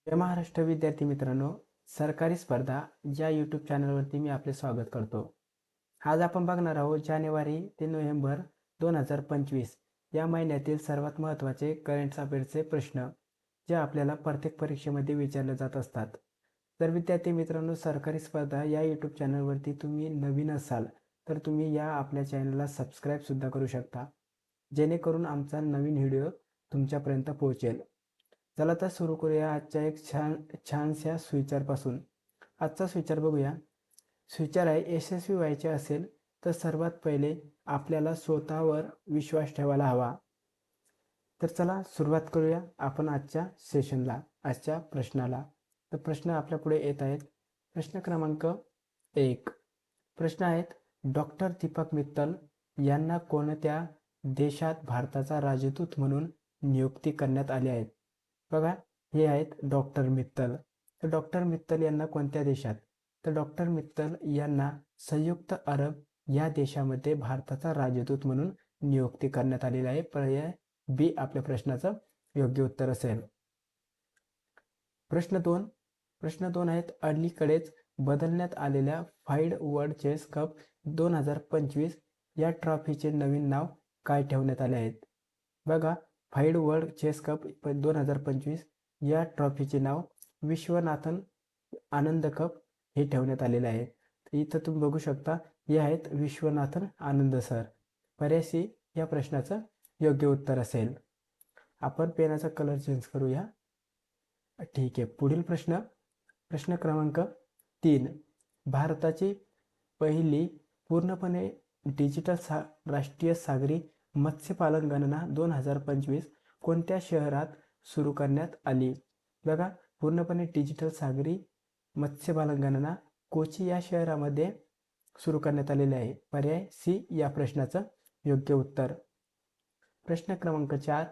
जय महाराष्ट्र विद्यार्थी मित्रांनो, सरकारी स्पर्धा या यूट्यूब चॅनलवरती मी आपले स्वागत करतो. आज आपण बघणार आहोत जानेवारी ते नोव्हेंबर 2025 या महिन्यातील सर्वात महत्त्वाचे करंट अफेअर्सचे प्रश्न जे आपल्याला प्रत्येक परीक्षेमध्ये विचारले जात असतात. तर विद्यार्थी मित्रांनो, सरकारी स्पर्धा या यूट्यूब चॅनलवरती तुम्ही नवीन असाल तर तुम्ही या आपल्या चॅनलला सबस्क्राईबसुद्धा करू शकता, जेणेकरून आमचा नवीन व्हिडिओ तुमच्यापर्यंत पोहोचेल. चला तर सुरू करूया आजच्या एक छानशा स्विचारपासून. आजचा स्विचार बघूया. स्विचार आहे, यशस्वी व्हायचे असेल तर सर्वात पहिले आपल्याला स्वतःवर विश्वास ठेवायला हवा. तर चला सुरुवात करूया आपण आजच्या सेशनला, आजच्या प्रश्नाला. तर प्रश्न आपल्या पुढे येत आहेत. प्रश्न क्रमांक 1. प्रश्न आहेत, डॉक्टर दीपक मित्तल यांना कोणत्या देशात भारताचा राजदूत म्हणून नियुक्ती करण्यात आली आहे? बघा, हे आहेत डॉक्टर मित्तल. तर डॉक्टर मित्तल यांना कोणत्या देशात? तर डॉक्टर मित्तल यांना संयुक्त अरब या देशामध्ये भारताचा राजदूत म्हणून नियुक्ती करण्यात आलेली आहे. पर्याय बी आपल्या प्रश्नाचं योग्य उत्तर असेल. प्रश्न 2 आहेत, अलीकडेच बदलण्यात आलेल्या फाईड वर्ल्ड चेस कप 2025 या ट्रॉफीचे नवीन नाव काय ठेवण्यात आले आहेत? बघा, फाईड वर्ल्ड चेस कप 2025 या ट्रॉफीचे नाव विश्वनाथन आनंद कप हे ठेवण्यात आलेले आहे. तर इथं तुम्ही बघू शकता, हे आहेत विश्वनाथन आनंद सर. पर्याय सी या प्रश्नाचं योग्य उत्तर असेल. आपण पेनाचा कलर चेंज करूया. ठीक आहे. पुढील प्रश्न क्रमांक 3. भारताची पहिली पूर्णपणे डिजिटल राष्ट्रीय सागरी मत्स्यपालन गणना 2025 कोणत्या शहरात सुरू करण्यात आली? बघा, पूर्णपणे डिजिटल सागरी मत्स्यपालन गणना कोची या शहरामध्ये सुरू करण्यात आलेली आहे. पर्याय सी या प्रश्नाचं योग्य उत्तर. प्रश्न क्रमांक 4.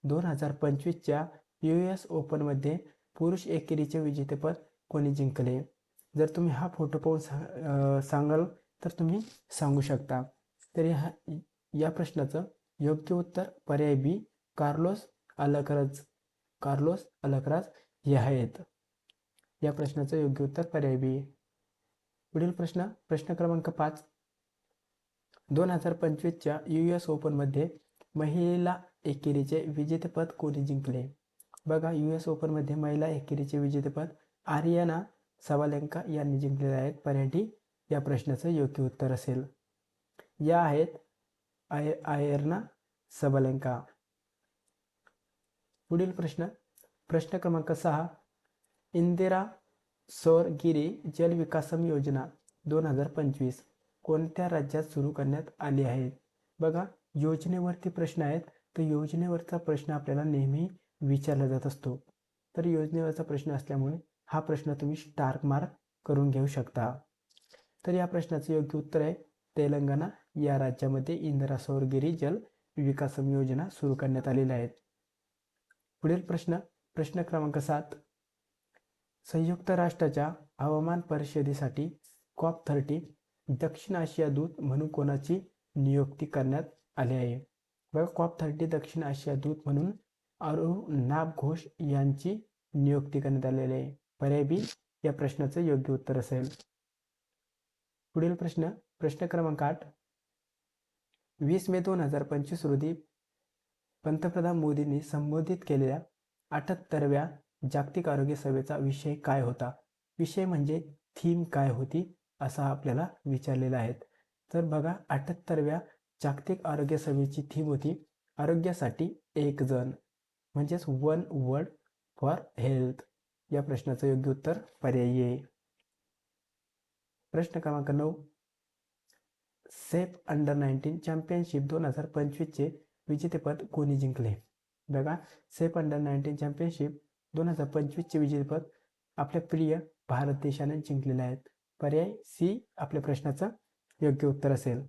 2025च्या US ओपनमध्ये पुरुष एकेरीचे विजेतेपद कोणी जिंकले? जर तुम्ही हा फोटो पाहून सांगाल तर तुम्ही सांगू शकता. तर या प्रश्नाचं योग्य उत्तर पर्याय बी कार्लोस अलकराज हे आहेत. या प्रश्नाचं योग्य उत्तर पर्याय बी. पुढील प्रश्न क्रमांक 5. 2025च्या US ओपनमध्ये महिला एकेरीचे विजेतेपद कोणी जिंकले? बघा, US ओपनमध्ये महिला एकेरीचे विजेतेपद आर्याना सबालेंका यांनी जिंकलेले आहेत. पर्याय डी या प्रश्नाचं योग्य उत्तर असेल. या आहेत आयर्ना सबालेंका. पुढील प्रश्न क्रमांक 6. इंदिरा सौर गिरी जल विकासम योजना 2025 कोणत्या राज्यात सुरू करण्यात आली आहे? बघा, योजनेवरती प्रश्न आहेत. तर योजनेवरचा प्रश्न आपल्याला नेहमी विचारला जात असतो. तर योजनेवरचा प्रश्न असल्यामुळे हा प्रश्न तुम्ही स्टार मार्क करून घेऊ शकता. तर या प्रश्नाचं योग्य उत्तर आहे तेलंगणा या राज्यामध्ये इंदिरा सौर गिरी जल विकासम योजना सुरू करण्यात आलेल्या आहेत. पुढील प्रश्न क्रमांक 7. संयुक्त राष्ट्राच्या हवामान परिषदेसाठी COP30 दक्षिण आशिया दूत म्हणून कोणाची नियुक्ती करण्यात आली आहे? बघा, COP30 दक्षिण आशिया दूत म्हणून अरुणाब घोष यांची नियुक्ती करण्यात आलेली आहे. पर्याय बी या प्रश्नाचं योग्य उत्तर असेल. पुढील प्रश्न क्रमांक 8. 20 मे 2025 रोजी पंतप्रधान मोदींनी संबोधित केलेल्या 78व्या जागतिक आरोग्य सभेचा विषय काय होता? विषय म्हणजे थीम काय होती असं आपल्याला विचारलेलं आहे. तर बघा, 78व्या जागतिक आरोग्य सभेची थीम होती आरोग्यासाठी एक जण, म्हणजेच वन वर्ल्ड फॉर हेल्थ. या प्रश्नाचं योग्य उत्तर पर्यायी आहे. प्रश्न क्रमांक 9. सेफ अंडर 19 चॅम्पियनशिप 2025चे विजेतेपद कोणी जिंकले? बघा, सेफ अंडर 19 चॅम्पियनशिप 2025चे विजेतेपद आपल्या प्रिय भारत देशाने जिंकलेले आहेत. पर्याय सी आपल्या प्रश्नाचं योग्य उत्तर असेल.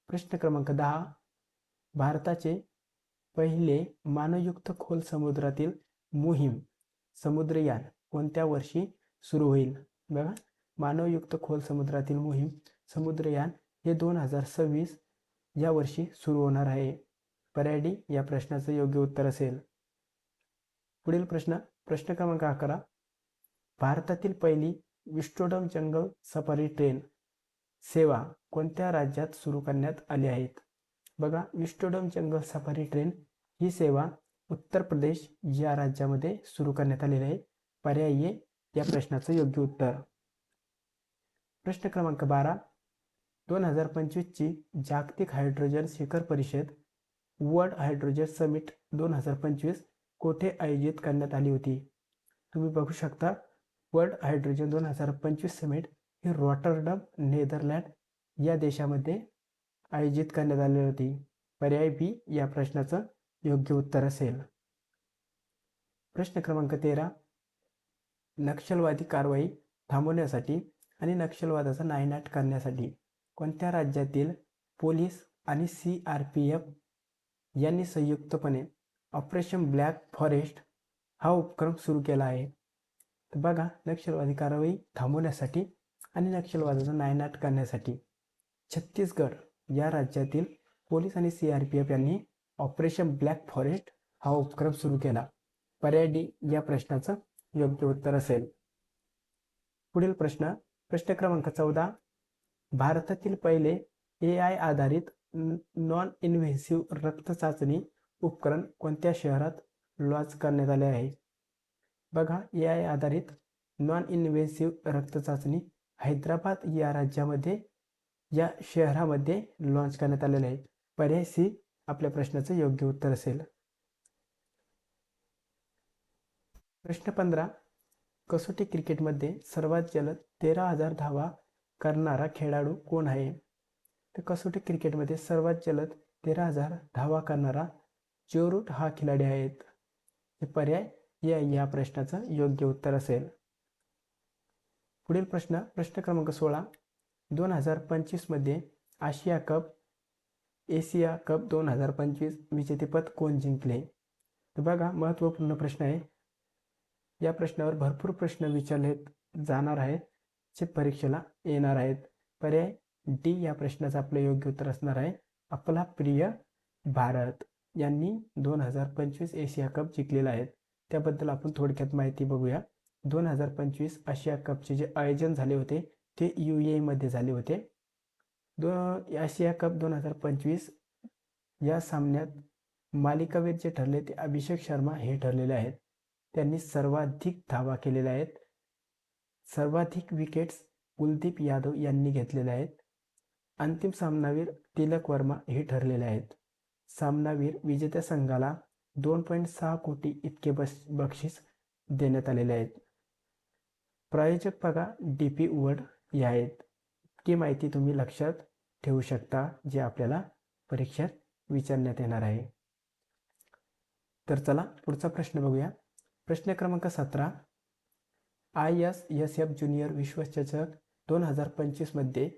प्रश्न क्रमांक 10. भारताचे पहिले मानवयुक्त खोल समुद्रातील मोहीम समुद्रयान कोणत्या वर्षी सुरू होईल? बघा, मानवयुक्त खोल समुद्रातील मोहीम समुद्रयान हे 2026 या वर्षी सुरू होणार आहे. पर्याय डी या प्रश्नाचं योग्य उत्तर असेल. पुढील प्रश्न क्रमांक 11, भारतातील पहिली विस्टोडम जंगल सफारी ट्रेन सेवा कोणत्या राज्यात सुरू करण्यात आली आहेत? बघा, विस्टोडम जंगल सफारी ट्रेन ही सेवा उत्तर प्रदेश या राज्यामध्ये सुरू करण्यात आलेली आहे. पर्याय ए या प्रश्नाचं योग्य उत्तर. प्रश्न क्रमांक 12, 2025ची जागतिक हायड्रोजन शिखर परिषद वर्ल्ड हायड्रोजन समिट 2025 कोठे आयोजित करण्यात आली होती? तुम्ही बघू शकता, वर्ल्ड हायड्रोजन 2025 समिट ही रॉटरडम नेदरलँड या देशामध्ये आयोजित करण्यात आली होती. पर्याय बी या प्रश्नाचं योग्य उत्तर असेल. प्रश्न क्रमांक 13, नक्षलवादी कारवाई थांबवण्यासाठी आणि नक्षलवादाचा नायनाट करण्यासाठी कोणत्या राज्यातील पोलीस आणि CRPF यांनी संयुक्तपणे ऑपरेशन ब्लॅक फॉरेस्ट हा उपक्रम सुरू केला आहे? तर बघा, नक्षलवादी कारवाई थांबवण्यासाठी आणि नक्षलवादाचा नायनाट करण्यासाठी छत्तीसगड या राज्यातील पोलीस आणि CRPF यांनी ऑपरेशन ब्लॅक फॉरेस्ट हा उपक्रम सुरू केला. पर्याय डी या प्रश्नाचं योग्य उत्तर असेल. पुढील प्रश्न, प्रश्न क्रमांक 14, भारतातील पहिले AI आधारित नॉन इन्व्हेसिव्ह रक्त चाचणी उपकरण कोणत्या शहरात लॉन्च करण्यात आले आहे? बघा, AI आधारित नॉन इन्व्हेसिव्ह रक्त चाचणी हैदराबाद या राज्यामध्ये या शहरामध्ये लॉन्च करण्यात आलेले आहे. पर्याय सी आपल्या प्रश्नाचं योग्य उत्तर असेल. प्रश्न 15, कसोटी क्रिकेटमध्ये सर्वात जलद 13,000 धावा करणारा खेळाडू कोण आहे? तर कसोटी क्रिकेटमध्ये सर्वात जलद 13,000 धावा करणारा जो रूट हा खिलाडी आहेत. हे पर्याय या प्रश्नाचं योग्य उत्तर असेल. पुढील प्रश्न, प्रश्न क्रमांक 16, 2025 मध्ये आशिया कप एशिया कप 2025 विजेतेपद कोण जिंकले? तर बघा, महत्त्वपूर्ण प्रश्न आहे. या प्रश्नावर भरपूर प्रश्न विचारले जाणार आहेत जे परीक्षेला येणार आहेत. पर्याय डी या प्रश्नाचं आपलं योग्य उत्तर असणार आहे. आपला प्रिय भारत यांनी 2025 एशिया कप जिंकलेला आहे. त्याबद्दल आपण थोडक्यात माहिती बघूया. 2025 आशिया कपचे जे आयोजन झाले होते ते UAE मध्ये झाले होते. आशिया कप 2025 या सामन्यात मालिकावीर जे ठरले ते अभिषेक शर्मा हे ठरलेले आहेत. त्यांनी सर्वाधिक धावा केलेल्या आहेत. सर्वाधिक विकेट्स कुलदीप यादव यांनी घेतलेल्या आहेत. अंतिम सामनावीर तिलक वर्मा हे ठरलेले आहेत. सामनावीर विजेत्या संघाला 2.6 कोटी इतके बक्षीस देण्यात आलेले आहेत. प्रायोजक बघा DP वर्ल्ड हे आहेत. ही माहिती तुम्ही लक्षात ठेवू शकता जे आपल्याला परीक्षेत विचारण्यात येणार आहे. तर चला पुढचा प्रश्न बघूया. प्रश्न क्रमांक 17, ISSF ज्युनियर विश्वचषक 2025 मध्ये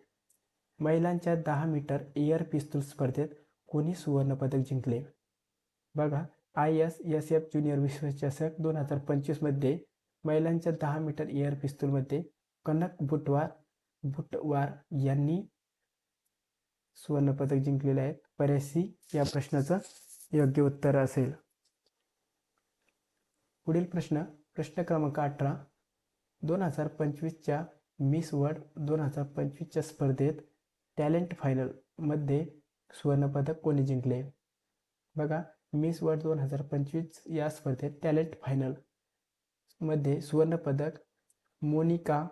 महिलांच्या 10 मीटर एअर पिस्तूल स्पर्धेत कोणी सुवर्णपदक जिंकले? बघा, ISSF ज्युनियर विश्वचषक 2025 मध्ये महिलांच्या 10 मीटर एअर पिस्तूलमध्ये कनक बुटवार यांनी सुवर्णपदक जिंकलेले आहेत. पर्याय सी या प्रश्नाचं योग्य उत्तर असेल. पुढील प्रश्न, प्रश्न क्रमांक 18, 2025च्या मिस वर्ल्ड 2025च्या स्पर्धेत टॅलेंट फायनल मध्ये सुवर्णपदक कोणी जिंकले? बघा, मिस वर्ल्ड 2025 या स्पर्धेत टॅलेंट फायनल मध्ये सुवर्णपदक मोनिका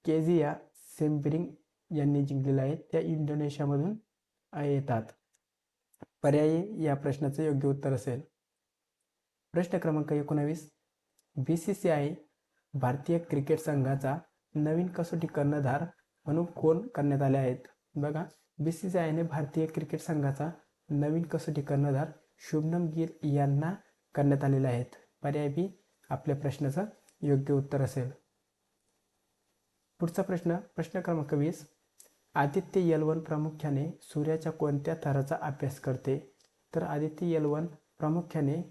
केजिया सेम्ब्रिंग यांनी जिंकलेले आहे. त्या इंडोनेशियामधून येतात. पर्याय या प्रश्नाचं योग्य उत्तर असेल. प्रश्न क्रमांक 19, BCCI भारतीय क्रिकेट संघाचा नवीन कसोटी कर्णधार म्हणून कोण करण्यात आले आहेत? बघा, BCCIने भारतीय क्रिकेट संघाचा नवीन कसोटी कर्णधार शुभमन गिल यांना करण्यात आलेले आहेत. पर्याय बी आपल्या प्रश्नाचं योग्य उत्तर असेल. पुढचा प्रश्न, प्रश्न क्रमांक 20, आदित्य L1 प्रामुख्याने सूर्याच्या कोणत्या थराचा अभ्यास करते? तर आदित्य L1 प्रामुख्याने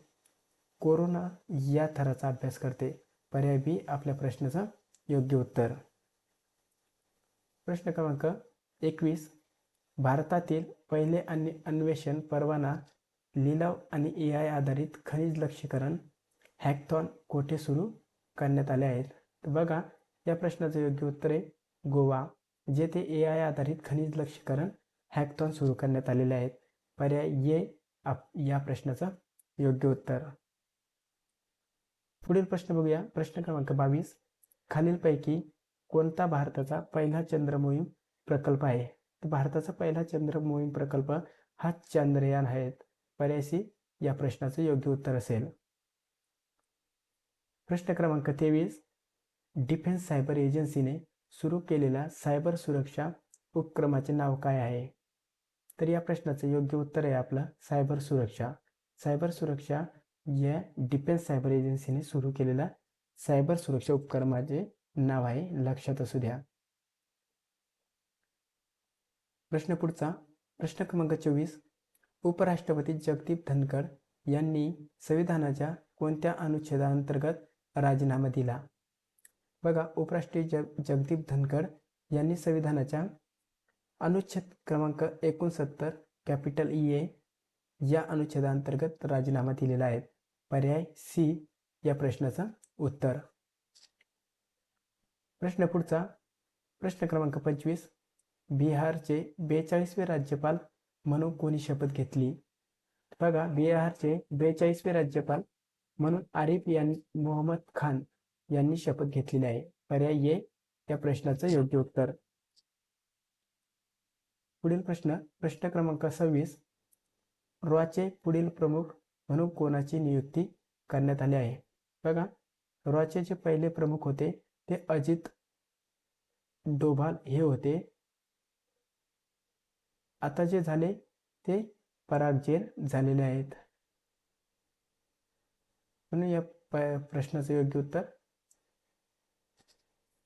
कोरोना या थराचा अभ्यास करते. पर्याय बी आपल्या प्रश्नाचं योग्य उत्तर. प्रश्न क्रमांक 21, भारतातील पहिले अन्वेषण परवाना लिलाव आणि AI आधारित खनिज लक्ष्यीकरण हॅकथॉन कोठे सुरू करण्यात आले आहेत? तर बघा, या प्रश्नाचं योग्य उत्तर आहे गोवा, जेथे AI आधारित खनिज लक्ष्यीकरण हॅकथॉन सुरू करण्यात आलेले आहेत. पर्याय ये या प्रश्नाचं योग्य उत्तर. पुढील प्रश्न बघूया. प्रश्न क्रमांक 22. खालीलपैकी कोणता भारताचा पहिला चंद्र मोहीम प्रकल्प आहे? तर भारताचा पहिला चंद्र मोहीम प्रकल्प हा चांद्रयान आहे. पर्याय सी या प्रश्नाचं योग्य उत्तर असेल. प्रश्न क्रमांक 23. डिफेन्स सायबर एजन्सीने सुरू केलेल्या सायबर सुरक्षा उपक्रमाचे नाव काय आहे? तर या प्रश्नाचं योग्य उत्तर आहे आपलं सायबर सुरक्षा. सायबर सुरक्षा या डिफेन्स सायबर एजन्सीने सुरू केलेल्या सायबर सुरक्षा उपक्रमाचे नाव आहे, लक्षात असू द्या. प्रश्न पुढचा. प्रश्न क्रमांक 24. उपराष्ट्रपती जगदीप धनखड यांनी संविधानाच्या कोणत्या अनुच्छेदाअंतर्गत राजीनामा दिला? बघा, उपराष्ट्रपती जगदीप धनखड यांनी संविधानाच्या अनुच्छेद क्रमांक 69 कॅपिटल EA या अनुच्छेदाअंतर्गत राजीनामा दिलेला आहे. पर्याय सी या प्रश्नाचं उत्तर. प्रश्न पुढचा. प्रश्न क्रमांक 25. बिहारचे 42वे राज्यपाल म्हणून कोणी शपथ घेतली? बघा, बिहारचे 42वे राज्यपाल म्हणून आरिफ मोहम्मद खान यांनी शपथ घेतलेली आहे. पर्याय ए या प्रश्नाचं योग्य उत्तर. पुढील प्रश्न. प्रश्न क्रमांक 26. रॉचे पुढील प्रमुख म्हणून कोणाची नियुक्ती करण्यात आली आहे? बघा, रॉचे जे पहिले प्रमुख होते ते अजित डोभाल हे होते. आता जे झाले ते पराग जेन झालेले आहेत. म्हणून या प्रश्नाचं योग्य उत्तर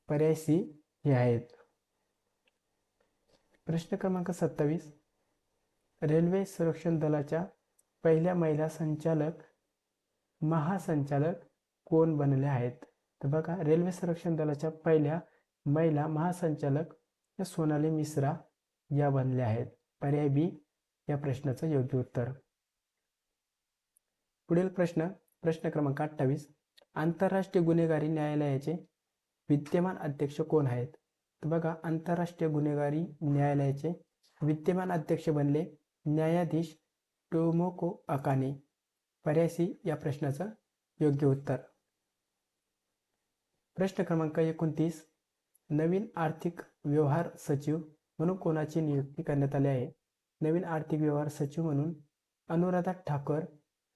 पर्याय सी हे आहेत. प्रश्न क्रमांक 27. रेल्वे संरक्षण दलाच्या पहिल्या महिला महासंचालक कोण बनले आहेत? तर बघा, रेल्वे संरक्षण दलाच्या पहिल्या महिला महासंचालक सोनाली मिश्रा या बनल्या आहेत. पर्याय बी या प्रश्नाचं योग्य उत्तर. पुढील प्रश्न. प्रश्न क्रमांक 28. आंतरराष्ट्रीय गुन्हेगारी न्यायालयाचे विद्यमान अध्यक्ष कोण आहेत? तर बघा, आंतरराष्ट्रीय गुन्हेगारी न्यायालयाचे विद्यमान अध्यक्ष बनले न्यायाधीश टोमोको अकाने. पर्याय सी या प्रश्नाचं योग्य उत्तर. प्रश्न क्रमांक 29. नवीन आर्थिक व्यवहार सचिव म्हणून कोणाची नियुक्ती करण्यात आली आहे? नवीन आर्थिक व्यवहार सचिव म्हणून अनुराधा ठाकर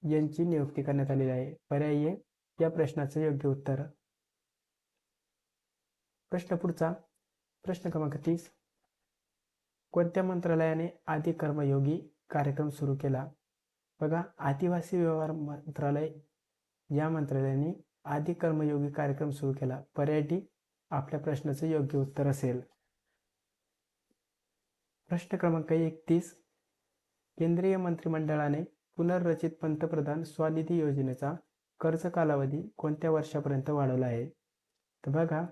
यांची नियुक्ती करण्यात आलेली आहे. पर्याय ए या प्रश्नाचं योग्य उत्तर. प्रश्न पुढचा. प्रश्न क्रमांक 30. कोणत्या मंत्रालयाने आदि कर्मयोगी कार्यक्रम सुरू केला? बघा, आदिवासी व्यवहार मंत्रालय या मंत्रालयाने आदि कर्मयोगी कार्यक्रम सुरू केला. पर्याय डी आपल्या प्रश्नाचं योग्य उत्तर असेल. प्रश्न क्रमांक 31. केंद्रीय मंत्रिमंडळाने पुनर्रचित पंतप्रधान स्वनिधी योजनेचा कर्ज कालावधी कोणत्या वर्षापर्यंत वाढवला आहे? तर बघा,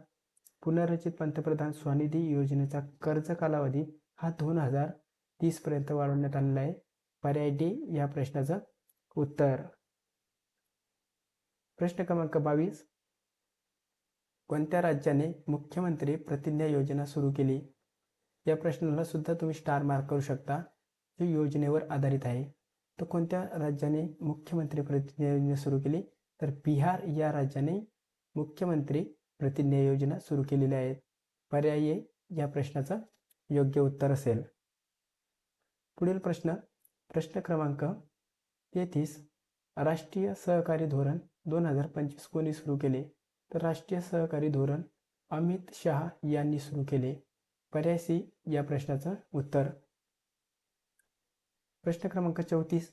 पुनर्रचित पंतप्रधान स्वनिधी योजनेचा कर्ज कालावधी हा 2030 पर्यंत वाढवण्यात आलेला आहे. पर्याय डी या प्रश्नाचं उत्तर. प्रश्न क्रमांक 22. कोणत्या राज्याने मुख्यमंत्री प्रतिज्ञा योजना सुरू केली? या प्रश्नाला सुद्धा तुम्ही स्टार मार्क करू शकता, जो योजनेवर आधारित आहे. तर कोणत्या राज्याने मुख्यमंत्री प्रतिज्ञा योजना सुरू केली? तर बिहार या राज्याने मुख्यमंत्री प्रतिज्ञा योजना सुरू केलेली आहे. पर्याय ए या प्रश्नाचं योग्य उत्तर असेल. पुढील प्रश्न. प्रश्न क्रमांक 33. राष्ट्रीय सहकारी धोरण 2025 कोणी सुरू केले? तर राष्ट्रीय सहकारी धोरण अमित शहा यांनी सुरू केले. पर्याय सी या प्रश्नाचं उत्तर. प्रश्न क्रमांक 34.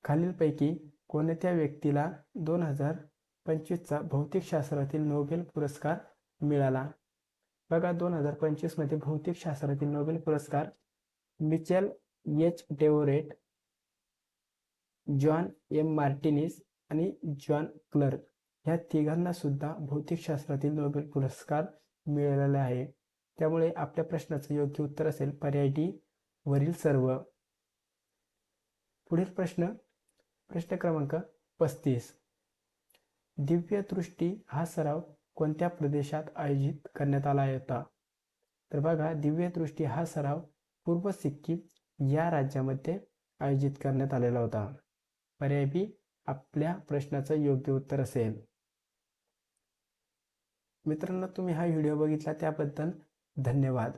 खालीलपैकी कोणत्या व्यक्तीला 2025चा भौतिकशास्त्रातील नोबेल पुरस्कार मिळाला? बघा, 2025 मध्ये भौतिकशास्त्रातील नोबेल पुरस्कार मिचेल एच डेव्हरेट, जॉन एम मार्टिनीस आणि जॉन क्लर्क ह्या तिघांना सुद्धा भौतिकशास्त्रातील नोबेल पुरस्कार मिळालेला आहे. त्यामुळे आपल्या प्रश्नाचं योग्य उत्तर असेल पर्याय डी वरील सर्व. पुढील प्रश्न. प्रश्न क्रमांक 35. दिव्यदृष्टी हा सराव कोणत्या प्रदेशात आयोजित करण्यात आला होता? तर बघा, दिव्यदृष्टी हा सराव पूर्व सिक्कीम या राज्यामध्ये आयोजित करण्यात आलेला होता. पर्याय बी आपल्या प्रश्नाचं योग्य उत्तर असेल. मित्रांनो, तुम्ही हा व्हिडिओ बघितला त्याबद्दल धन्यवाद.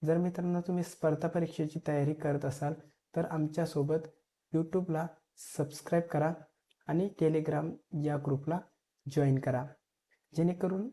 जर मित्रांनो तुम्ही स्पर्धा परीक्षेची तयारी करत असाल तर आमच्यासोबत यूट्यूबला सबस्क्राईब करा आणि टेलिग्राम या ग्रुपला जॉईन करा, जेणेकरून